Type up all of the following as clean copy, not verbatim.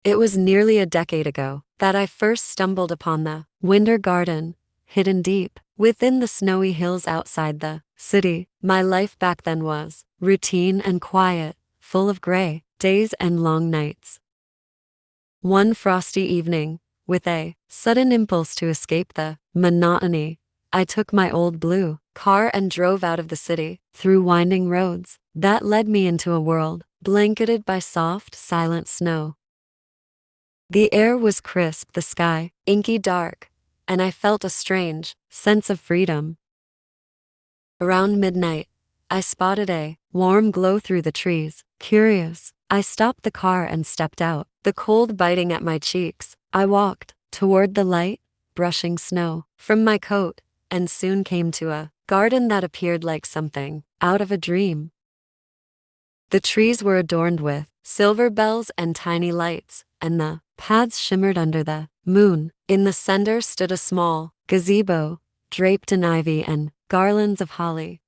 It was nearly a decade ago that I first stumbled upon the winter garden, hidden deep within the snowy hills outside the city. My life back then was routine and quiet, full of gray days and long nights. One frosty evening, with a sudden impulse to escape the monotony, I took my old blue car and drove out of the city, through winding roads that led me into a world blanketed by soft, silent snow. The air was crisp, the sky inky dark, and I felt a strange sense of freedom. Around midnight, I spotted a warm glow through the trees. Curious, I stopped the car and stepped out, the cold biting at my cheeks. I walked toward the light, brushing snow from my coat, and soon came to a garden that appeared like something out of a dream. The trees were adorned with silver bells and tiny lights, and the paths shimmered under the moon. In the center stood a small gazebo, draped in ivy and garlands of holly.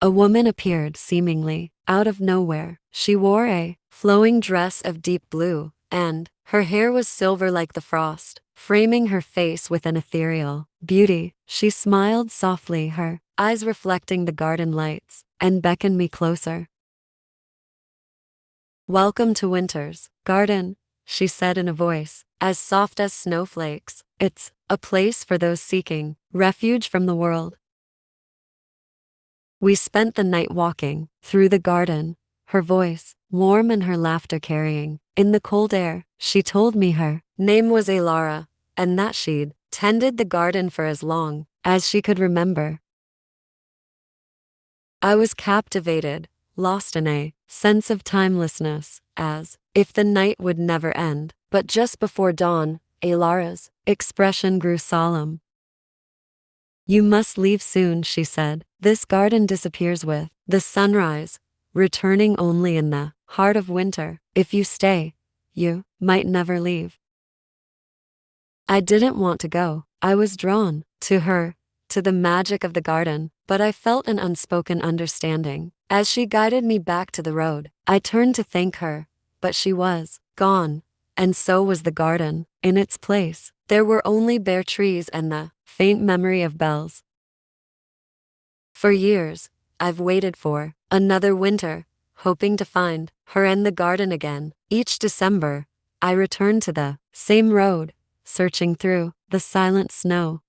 A woman appeared seemingly out of nowhere. She wore a flowing dress of deep blue, and her hair was silver like the frost, framing her face with an ethereal beauty. She smiled softly, her eyes reflecting the garden lights, and beckoned me closer. "Welcome to Winter's Garden," she said in a voice as soft as snowflakes. "It's a place for those seeking refuge from the world." We spent the night walking through the garden, her voice warm and her laughter carrying in the cold air. She told me her name was Elara, and that she'd tended the garden for as long as she could remember. I was captivated, lost in a sense of timelessness, as if the night would never end. But just before dawn, Elara's expression grew solemn. "You must leave soon," she said. "This garden disappears with the sunrise, returning only in the heart of winter. If you stay, you might never leave." I didn't want to go. I was drawn to her, to the magic of the garden, but I felt an unspoken understanding. As she guided me back to the road, I turned to thank her, but she was gone, and so was the garden. In its place, there were only bare trees and the faint memory of bells. For years, I've waited for another winter, hoping to find her in the garden again. Each December, I return to the same road, searching through the silent snow.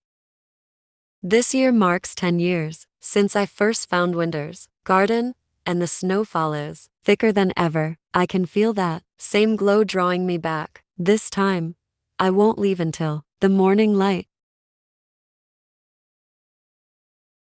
This year marks 10 years since I first found Winter's Garden, and the snowfall is thicker than ever. I can feel that same glow drawing me back. This time, I won't leave until the morning light